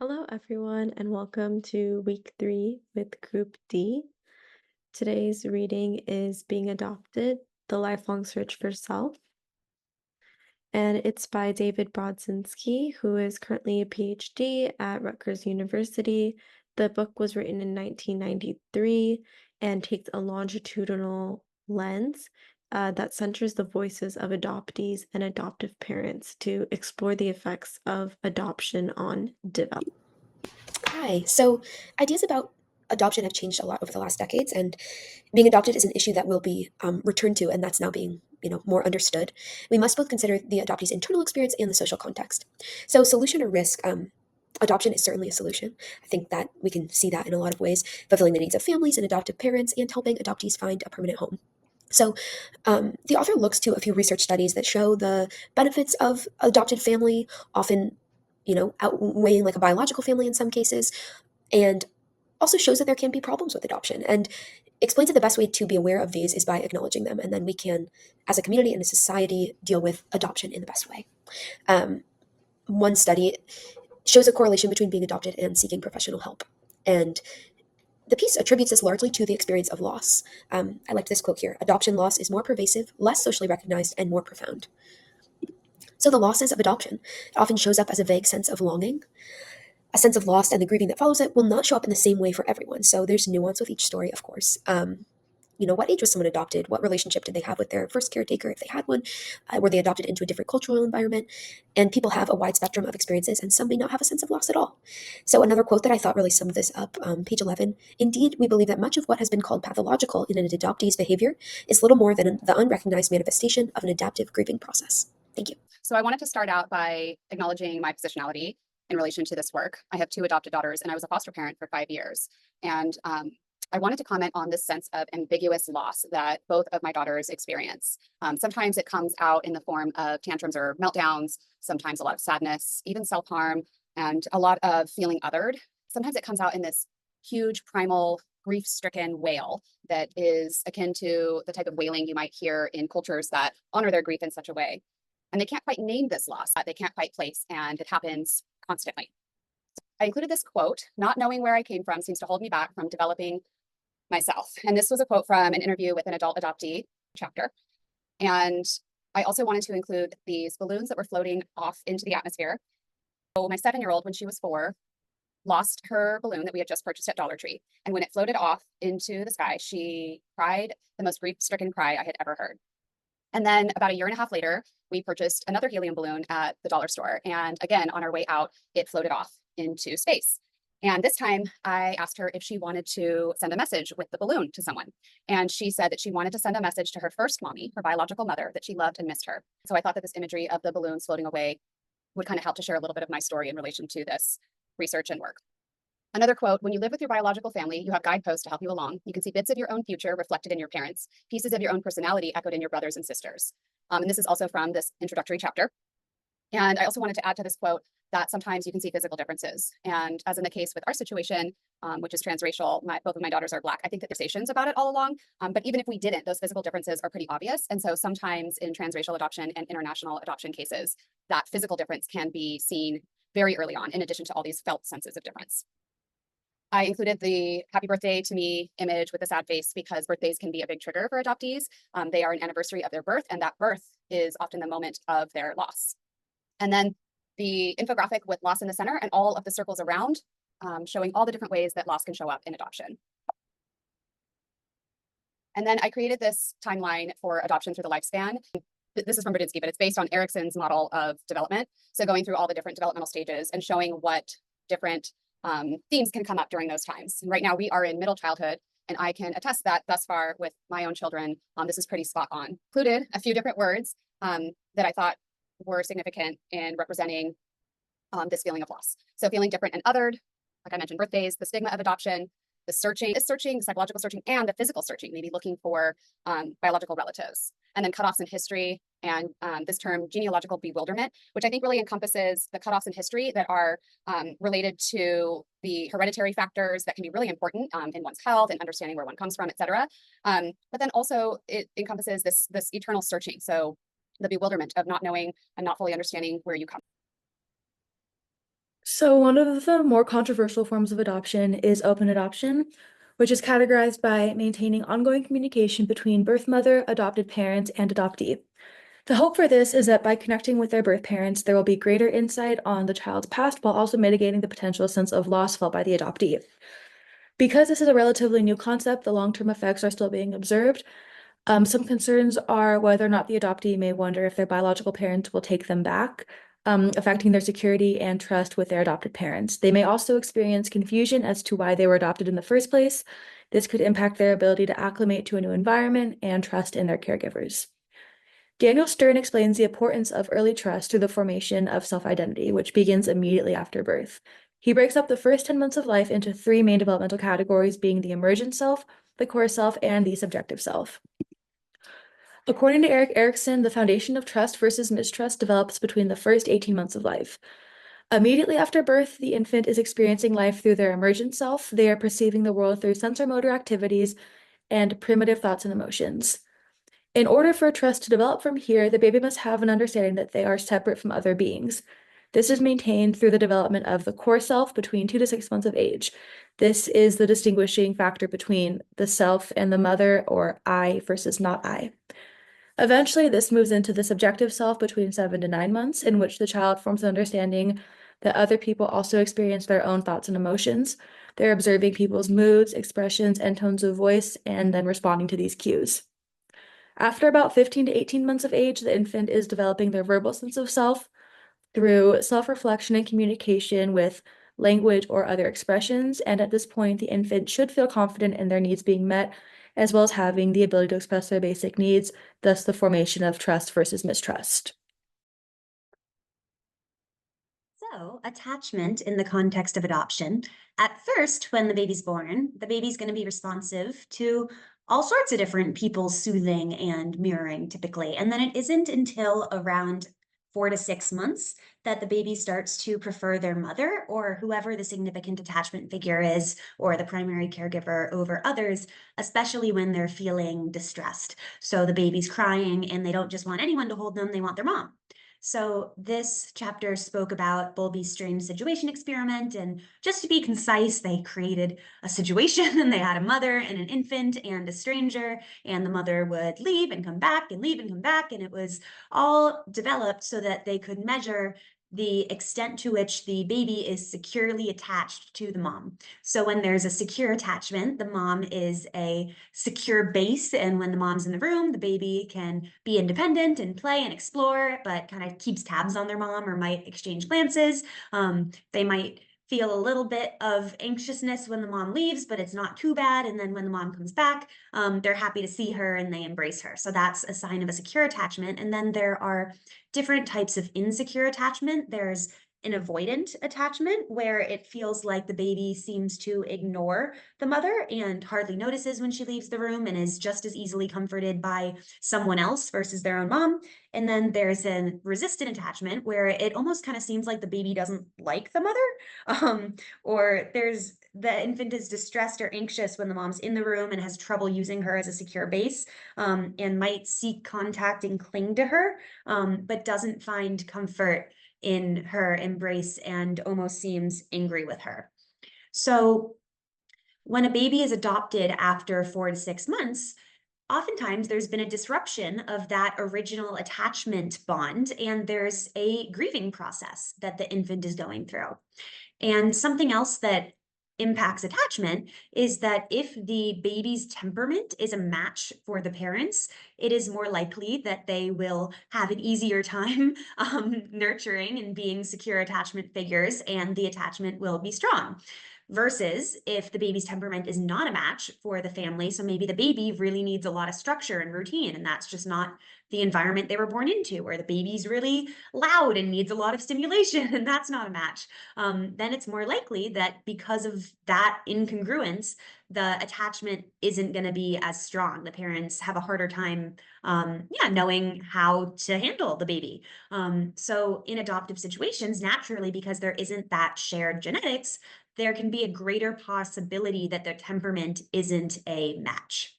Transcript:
Hello, everyone, and welcome to week 3 with Group D. Today's reading is Being Adopted: The Lifelong Search for Self, and it's by David Brodzinski, who is currently a PhD at Rutgers University. The book was written in 1993 and takes a longitudinal lens that centers the voices of adoptees and adoptive parents to explore the effects of adoption on development. Hi. So, ideas about adoption have changed a lot over the last decades, and being adopted is an issue that will be returned to, and that's now being more understood. We must both consider the adoptee's internal experience and the social context. So, solution or risk. Adoption is certainly a solution. I think that we can see that in a lot of ways, fulfilling the needs of families and adoptive parents, and helping adoptees find a permanent home. So, the author looks to a few research studies that show the benefits of adopted family, often, outweighing like a biological family in some cases, and also shows that there can be problems with adoption and explains that the best way to be aware of these is by acknowledging them. And then we can, as a community and a society, deal with adoption in the best way. Um, One study shows a correlation between being adopted and seeking professional help. And the piece attributes this largely to the experience of loss. I like this quote here: adoption loss is more pervasive, less socially recognized, and more profound. So, the losses of adoption often shows up as a vague sense of longing. A sense of loss and the grieving that follows it will not show up in the same way for everyone. So, there's nuance with each story, of course. What age was someone adopted? What relationship did they have with their first caretaker, if they had one? Were they adopted into a different cultural environment? And people have a wide spectrum of experiences, and some may not have a sense of loss at all. So, another quote that I thought really summed this up, page 11: indeed, we believe that much of what has been called pathological in an adoptee's behavior is little more than the unrecognized manifestation of an adaptive grieving process. Thank you. So I wanted to start out by acknowledging my positionality in relation to this work. I have two adopted daughters, and I was a foster parent for 5 years. And I wanted to comment on this sense of ambiguous loss that both of my daughters experience. Sometimes it comes out in the form of tantrums or meltdowns, sometimes a lot of sadness, even self-harm, and a lot of feeling othered. Sometimes it comes out in this huge primal grief-stricken wail that is akin to the type of wailing you might hear in cultures that honor their grief in such a way. And they can't quite name this loss, they can't quite place, and it happens constantly. I included this quote: not knowing where I came from seems to hold me back from developing myself. And this was a quote from an interview with an adult adoptee chapter. And I also wanted to include these balloons that were floating off into the atmosphere. So my 7-year-old, when she was 4, lost her balloon that we had just purchased at Dollar Tree. And when it floated off into the sky, she cried the most grief-stricken cry I had ever heard. And then about a year and a half later, we purchased another helium balloon at the dollar store. And again, on our way out, it floated off into space. And this time I asked her if she wanted to send a message with the balloon to someone. And she said that she wanted to send a message to her first mommy, her biological mother, that she loved and missed her. So I thought that this imagery of the balloons floating away would kind of help to share a little bit of my story in relation to this research and work. Another quote: when you live with your biological family, you have guideposts to help you along. You can see bits of your own future reflected in your parents, pieces of your own personality echoed in your brothers and sisters. And this is also from this introductory chapter. And I also wanted to add to this quote that sometimes you can see physical differences. And as in the case with our situation, which is transracial, both of my daughters are Black. I think that there's conversations about it all along. But even if we didn't, those physical differences are pretty obvious. And so sometimes in transracial adoption and international adoption cases, that physical difference can be seen very early on, in addition to all these felt senses of difference. I included the happy birthday to me image with a sad face because birthdays can be a big trigger for adoptees. They are an anniversary of their birth, and that birth is often the moment of their loss. And then the infographic with loss in the center and all of the circles around, showing all the different ways that loss can show up in adoption. And then I created this timeline for adoption through the lifespan. This is from Brudzinski, but it's based on Erikson's model of development. So going through all the different developmental stages and showing what different themes can come up during those times. And right now we are in middle childhood, and I can attest that thus far with my own children, this is pretty spot on. Included a few different words that I thought were significant in representing this feeling of loss. So feeling different and othered, like I mentioned, birthdays, the stigma of adoption, the searching, psychological searching, and the physical searching, maybe looking for biological relatives. And then cutoffs in history, and this term genealogical bewilderment, which I think really encompasses the cutoffs in history that are related to the hereditary factors that can be really important in one's health and understanding where one comes from, et cetera. But then also it encompasses this eternal searching. So the bewilderment of not knowing and not fully understanding where you come. So one of the more controversial forms of adoption is open adoption, which is categorized by maintaining ongoing communication between birth mother, adopted parents, and adoptee. The hope for this is that by connecting with their birth parents, there will be greater insight on the child's past while also mitigating the potential sense of loss felt by the adoptee. Because this is a relatively new concept, the long-term effects are still being observed. Some concerns are whether or not the adoptee may wonder if their biological parents will take them back, affecting their security and trust with their adopted parents. They may also experience confusion as to why they were adopted in the first place. This could impact their ability to acclimate to a new environment and trust in their caregivers. Daniel Stern explains the importance of early trust through the formation of self-identity, which begins immediately after birth. He breaks up the first 10 months of life into 3 main developmental categories, being the emergent self, the core self, and the subjective self. According to Erik Erikson, the foundation of trust versus mistrust develops between the first 18 months of life. Immediately after birth, the infant is experiencing life through their emergent self. They are perceiving the world through sensory-motor activities and primitive thoughts and emotions. In order for trust to develop from here, the baby must have an understanding that they are separate from other beings. This is maintained through the development of the core self between 2 to 6 months of age. This is the distinguishing factor between the self and the mother, or I versus not I. Eventually, this moves into the subjective self between 7 to 9 months, in which the child forms an understanding that other people also experience their own thoughts and emotions. They're observing people's moods, expressions, and tones of voice, and then responding to these cues. After about 15 to 18 months of age, the infant is developing their verbal sense of self through self-reflection and communication with language or other expressions. And at this point, the infant should feel confident in their needs being met, as well as having the ability to express their basic needs, thus the formation of trust versus mistrust. So, attachment in the context of adoption. At first, when the baby's born, the baby's going to be responsive to all sorts of different people's soothing and mirroring typically. And then it isn't until around 4 to 6 months that the baby starts to prefer their mother or whoever the significant attachment figure is, or the primary caregiver over others, especially when they're feeling distressed. So the baby's crying and they don't just want anyone to hold them, they want their mom. So this chapter spoke about Bowlby's strange situation experiment, and just to be concise, they created a situation and they had a mother and an infant and a stranger, and the mother would leave and come back and leave and come back, and it was all developed so that they could measure the extent to which the baby is securely attached to the mom. So when there's a secure attachment, the mom is a secure base, and when the mom's in the room, the baby can be independent and play and explore, but kind of keeps tabs on their mom or might exchange glances. They might feel a little bit of anxiousness when the mom leaves, but it's not too bad. And then when the mom comes back, they're happy to see her and they embrace her. So that's a sign of a secure attachment. And then there are different types of insecure attachment. There's an avoidant attachment where it feels like the baby seems to ignore the mother and hardly notices when she leaves the room and is just as easily comforted by someone else versus their own mom. And then there's a resistant attachment where it almost kind of seems like the baby doesn't like the mother, or there's the infant is distressed or anxious when the mom's in the room and has trouble using her as a secure base, and might seek contact and cling to her, but doesn't find comfort in her embrace and almost seems angry with her. So when a baby is adopted after 4 to 6 months, oftentimes there's been a disruption of that original attachment bond, and there's a grieving process that the infant is going through. And something else that impacts attachment is that if the baby's temperament is a match for the parents, it is more likely that they will have an easier time nurturing and being secure attachment figures, and the attachment will be strong. Versus if the baby's temperament is not a match for the family, so maybe the baby really needs a lot of structure and routine, and that's just not the environment they were born into, where the baby's really loud and needs a lot of stimulation, and that's not a match. Then it's more likely that because of that incongruence, the attachment isn't going to be as strong. The parents have a harder time, knowing how to handle the baby. So in adoptive situations, naturally, because there isn't that shared genetics, there can be a greater possibility that their temperament isn't a match.